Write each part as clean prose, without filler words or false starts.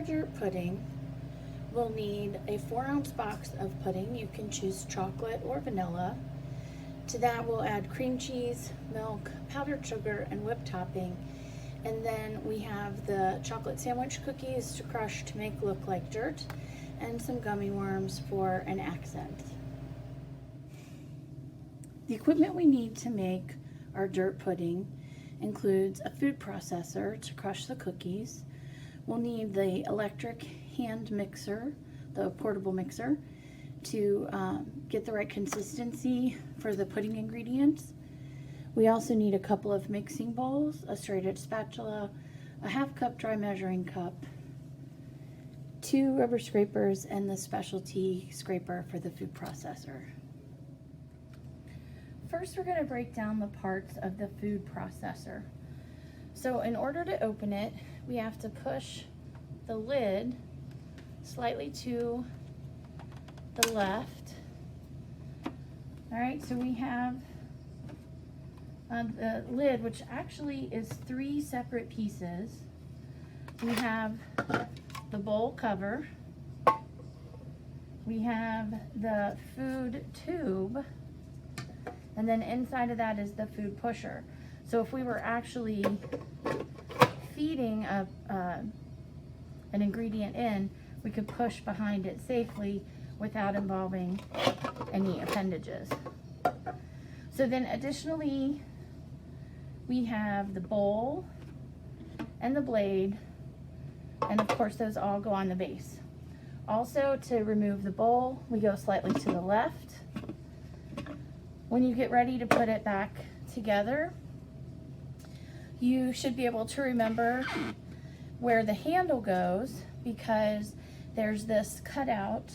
our dirt pudding, we'll need a 4-ounce box of pudding. You can choose chocolate or vanilla. To that we'll add cream cheese, milk, powdered sugar, and whipped topping. And then we have the chocolate sandwich cookies to crush to make look like dirt, and some gummy worms for an accent. The equipment we need to make our dirt pudding includes a food processor to crush the cookies. We'll need the electric hand mixer, the portable mixer, to get the right consistency for the pudding ingredients. We also need a couple of mixing bowls, a straight edge spatula, a 1/2 cup dry measuring cup, 2 rubber scrapers, and the specialty scraper for the food processor. First, we're going to break down the parts of the food processor. So in order to open it, we have to push the lid slightly to the left. All right, so we have the lid, which actually is 3 separate pieces. We have the bowl cover. We have the food tube. And then inside of that is the food pusher. So if we were actually feeding an ingredient in, we could push behind it safely without involving any appendages. So then additionally, we have the bowl and the blade, and of course those all go on the base. Also, to remove the bowl, we go slightly to the left. When you get ready to put it back together, you should be able to remember where the handle goes, because there's this cutout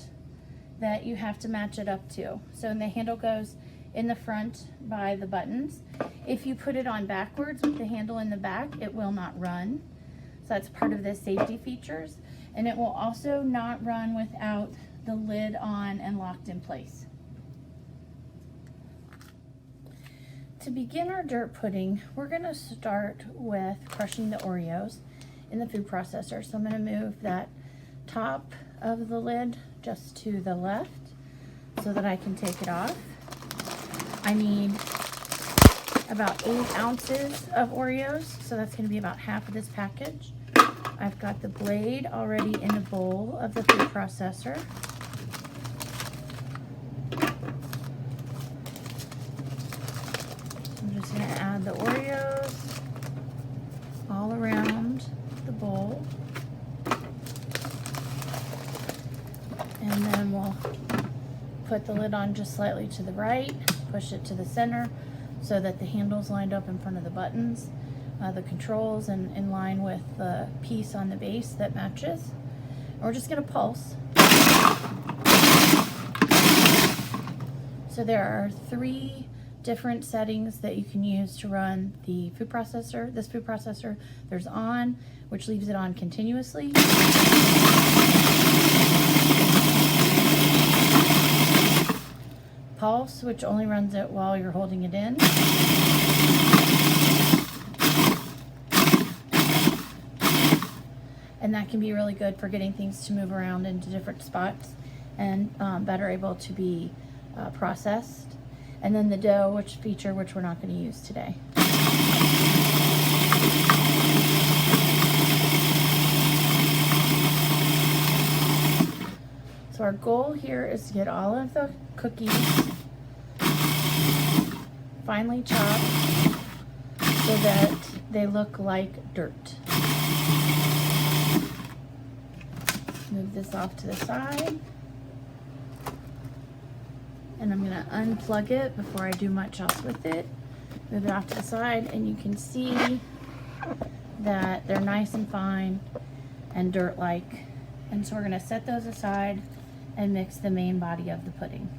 that you have to match it up to. So the handle goes in the front by the buttons. If you put it on backwards with the handle in the back, it will not run. So that's part of the safety features. And it will also not run without the lid on and locked in place. To begin our dirt pudding, we're going to start with crushing the Oreos in the food processor. So I'm going to move that top of the lid just to the left so that I can take it off. I need about 8 ounces of Oreos, so that's going to be about half of this package. I've got the blade already in a bowl of the food processor. I'm just going to add the Oreos all around the bowl. And then we'll put the lid on just slightly to the right, push it to the center so that the handle's lined up in front of the buttons, the controls, and in line with the piece on the base that matches. And we're just going to pulse. So there are 3 different settings that you can use to run the food processor. This food processor, there's on, which leaves it on continuously. Pulse, which only runs it while you're holding it in. And that can be really good for getting things to move around into different spots and better able to be processed. And then the dough, which we're not going to use today. So our goal here is to get all of the cookies finely chopped so that they look like dirt. Move this off to the side. And I'm going to unplug it before I do much else with it. Move it off to the side, and you can see that they're nice and fine and dirt-like. And so we're going to set those aside and mix the main body of the pudding.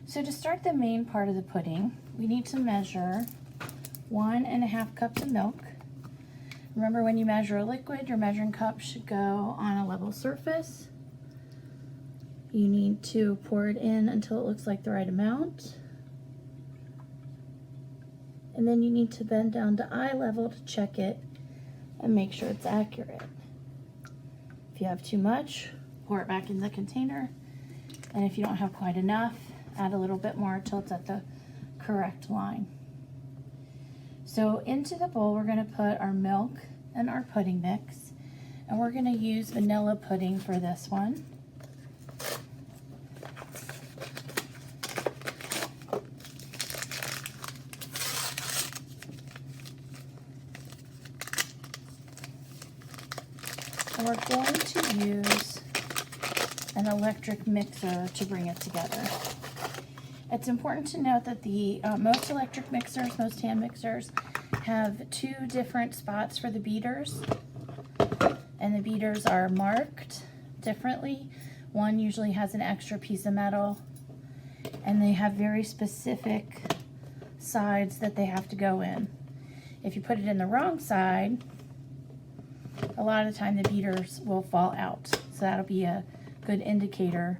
So to start the main part of the pudding, we need to measure 1.5 cups of milk. Remember, when you measure a liquid, your measuring cup should go on a level surface. You need to pour it in until it looks like the right amount. And then you need to bend down to eye level to check it and make sure it's accurate. If you have too much, pour it back in the container. And if you don't have quite enough, add a little bit more until it's at the correct line. So into the bowl, we're going to put our milk and our pudding mix. And we're going to use vanilla pudding for this one. And we're going to use an electric mixer to bring it together. It's important to note that the most electric mixers, most hand mixers, have two different spots for the beaters. And the beaters are marked differently. One usually has an extra piece of metal, and they have very specific sides that they have to go in. If you put it in the wrong side, a lot of the time the beaters will fall out. So that'll be a good indicator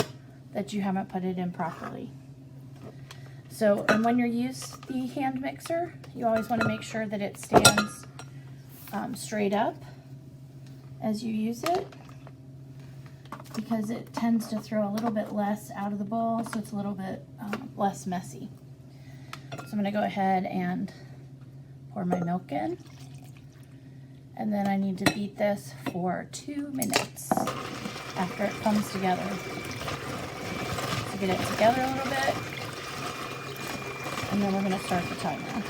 that you haven't put it in properly. So, and when you use the hand mixer, you always want to make sure that it stands straight up as you use it, because it tends to throw a little bit less out of the bowl, so it's a little bit less messy. So I'm going to go ahead and pour my milk in, and then I need to beat this for 2 minutes after it comes together. So get it together a little bit, and then we're going to start the timer.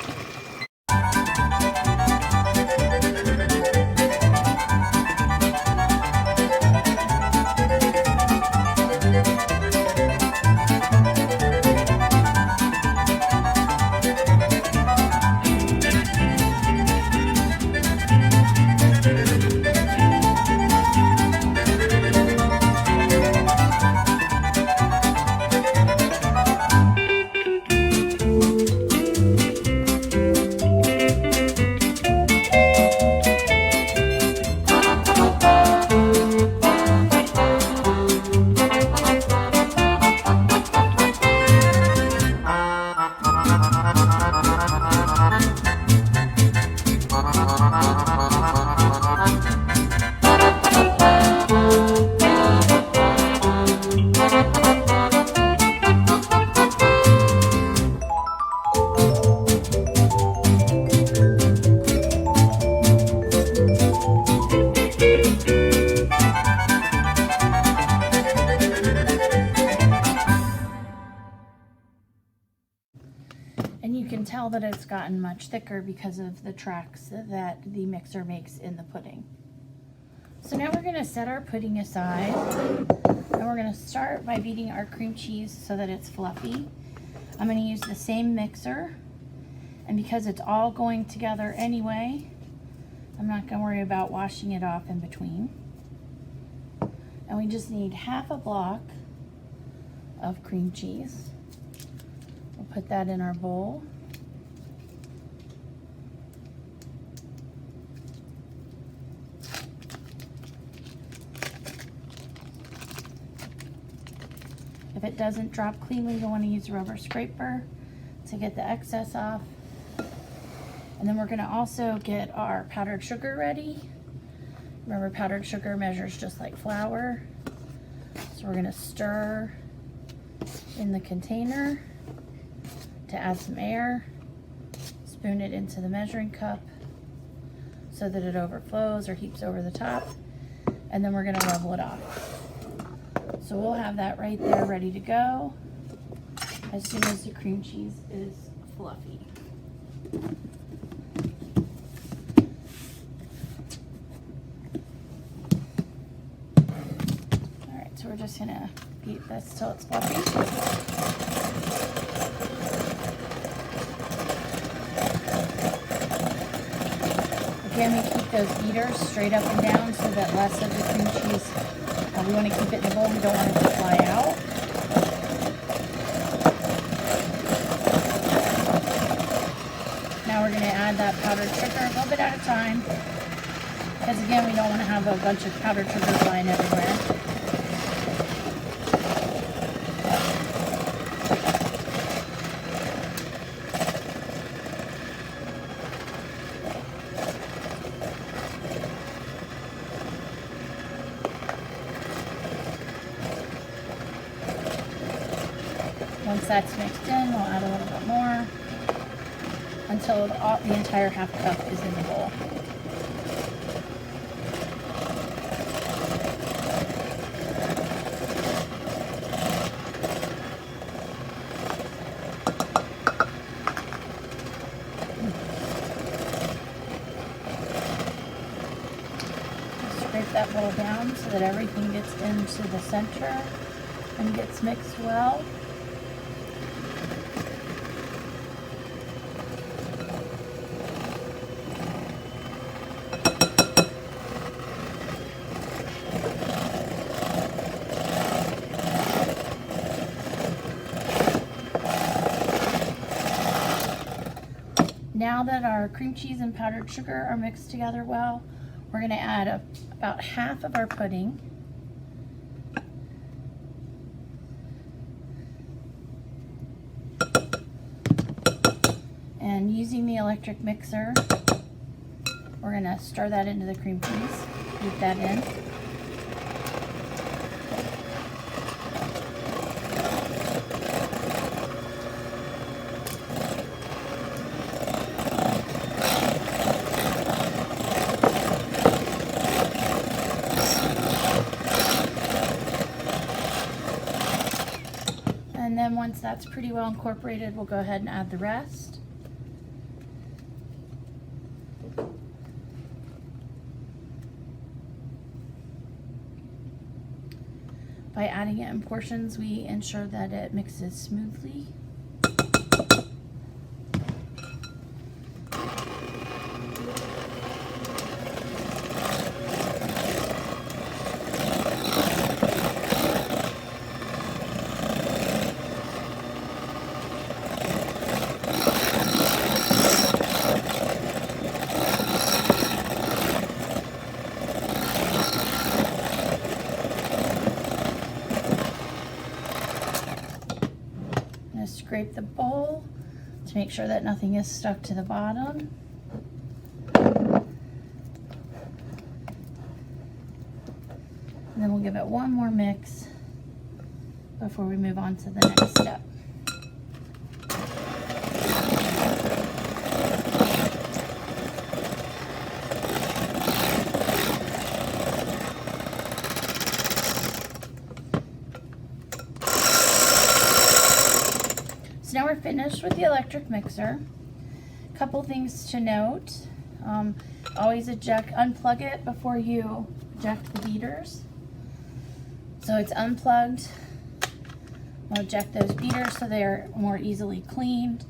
And you can tell that it's gotten much thicker because of the tracks that the mixer makes in the pudding. So now we're going to set our pudding aside, and we're going to start by beating our cream cheese so that it's fluffy. I'm going to use the same mixer, and because it's all going together anyway, I'm not going to worry about washing it off in between. And we just need half a block of cream cheese. We'll put that in our bowl. If it doesn't drop cleanly, you'll want to use a rubber scraper to get the excess off. And then we're going to also get our powdered sugar ready. Remember, powdered sugar measures just like flour. So we're going to stir in the container to add some air, spoon it into the measuring cup so that it overflows or heaps over the top, and then we're going to level it off. So we'll have that right there ready to go as soon as the cream cheese is fluffy. Alright, so we're just going to beat this till it's fluffy. Again, we keep those beaters straight up and down so that less of the cream cheese, we want to keep it in the bowl, we don't want it to fly out. Now we're going to add that powdered sugar a little bit at a time, because again, we don't want to have a bunch of powdered sugar flying everywhere. Once that's mixed in, we'll add a little bit more until the entire half cup is in the bowl. Scrape that bowl down so that everything gets into the center and gets mixed well. Now that our cream cheese and powdered sugar are mixed together well, we're going to add about half of our pudding. And using the electric mixer, we're going to stir that into the cream cheese, beat that in. And then once that's pretty well incorporated, we'll go ahead and add the rest. By adding it in portions, we ensure that it mixes smoothly. Scrape the bowl to make sure that nothing is stuck to the bottom. And then we'll give it one more mix before we move on to the next step. So now we're finished with the electric mixer. Couple things to note. Always unplug it before you eject the beaters. So it's unplugged. We'll eject those beaters so they're more easily cleaned.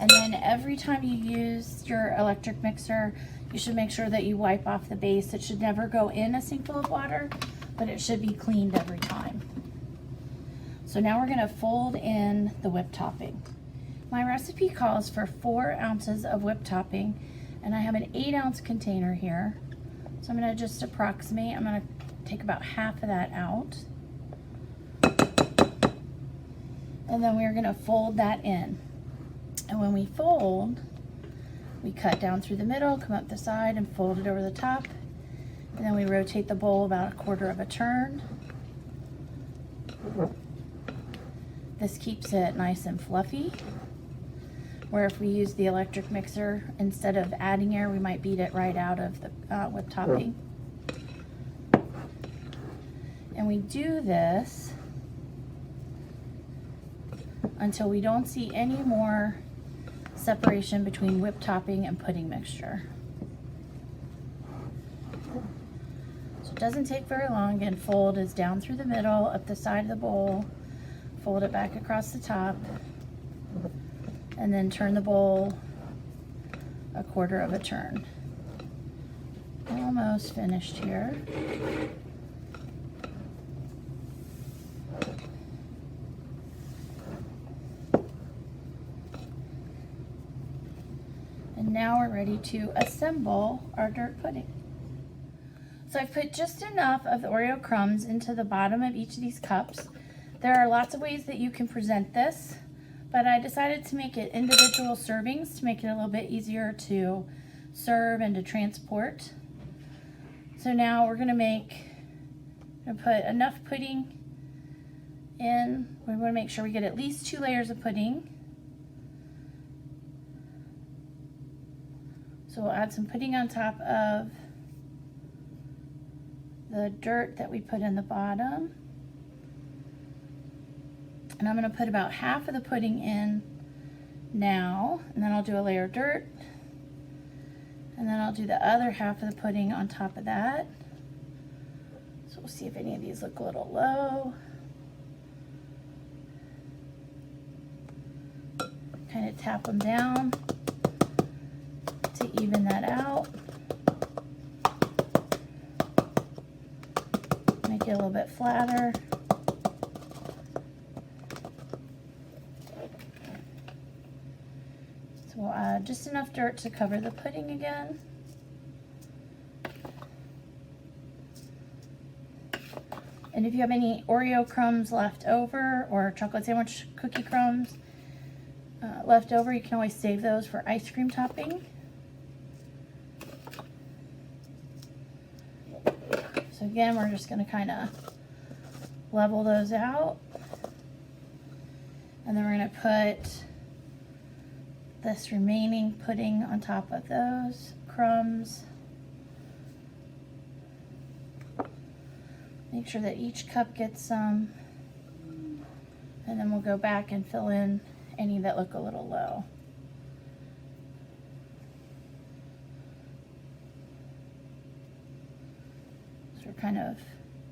And then every time you use your electric mixer, you should make sure that you wipe off the base. It should never go in a sink full of water, but it should be cleaned every time. So now we're going to fold in the whipped topping. My recipe calls for 4 ounces of whipped topping, and I have an 8-ounce container here. So I'm going to just approximate. I'm going to take about half of that out. And then we're going to fold that in. And when we fold, we cut down through the middle, come up the side, and fold it over the top. And then we rotate the bowl about a quarter of a turn. This keeps it nice and fluffy. Where if we use the electric mixer, instead of adding air, we might beat it right out of the whipped topping. And we do this until we don't see any more separation between whipped topping and pudding mixture. So it doesn't take very long. Again, fold is down through the middle, up the side of the bowl, fold it back across the top, and then turn the bowl a quarter of a turn. Almost finished here. And now we're ready to assemble our dirt pudding. So I've put just enough of the Oreo crumbs into the bottom of each of these cups. There are lots of ways that you can present this, but I decided to make it individual servings to make it a little bit easier to serve and to transport. So now we're going to put enough pudding in. We want to make sure we get at least 2 layers of pudding. So we'll add some pudding on top of the dirt that we put in the bottom. And I'm going to put about half of the pudding in now, and then I'll do a layer of dirt, and then I'll do the other half of the pudding on top of that. So we'll see if any of these look a little low. Kind of tap them down to even that out. Make it a little bit flatter. So we'll add just enough dirt to cover the pudding again. And if you have any Oreo crumbs left over or chocolate sandwich cookie crumbs left over, you can always save those for ice cream topping. So again, we're just going to kind of level those out. And then we're going to put this remaining pudding on top of those crumbs. Make sure that each cup gets some. And then we'll go back and fill in any that look a little low. So we're kind of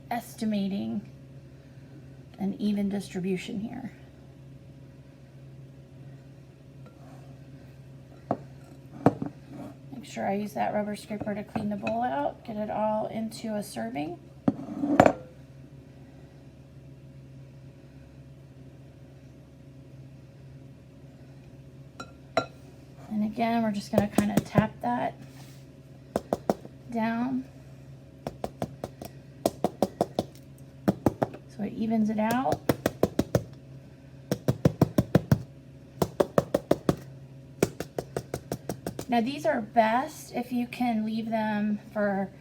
estimating an even distribution here. Make sure I use that rubber scraper to clean the bowl out, get it all into a serving. And again, we're just going to kind of tap that down so it evens it out. Now these are best if you can leave them for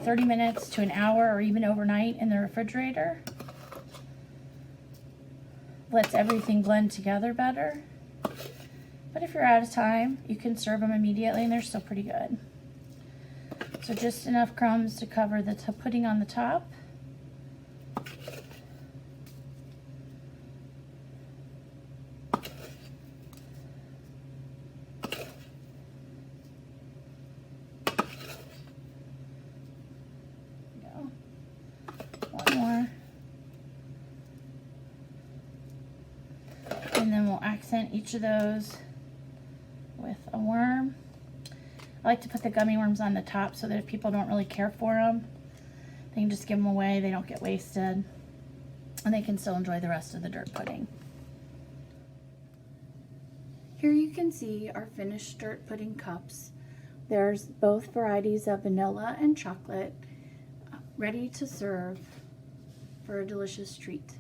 30 minutes to an hour or even overnight in the refrigerator. Lets everything blend together better. But if you're out of time, you can serve them immediately and they're still pretty good. So just enough crumbs to cover the pudding on the top. One more. And then we'll accent each of those with a worm. I like to put the gummy worms on the top so that if people don't really care for them, they can just give them away, they don't get wasted, and they can still enjoy the rest of the dirt pudding. Here you can see our finished dirt pudding cups. There's both varieties of vanilla and chocolate, ready to serve for a delicious treat.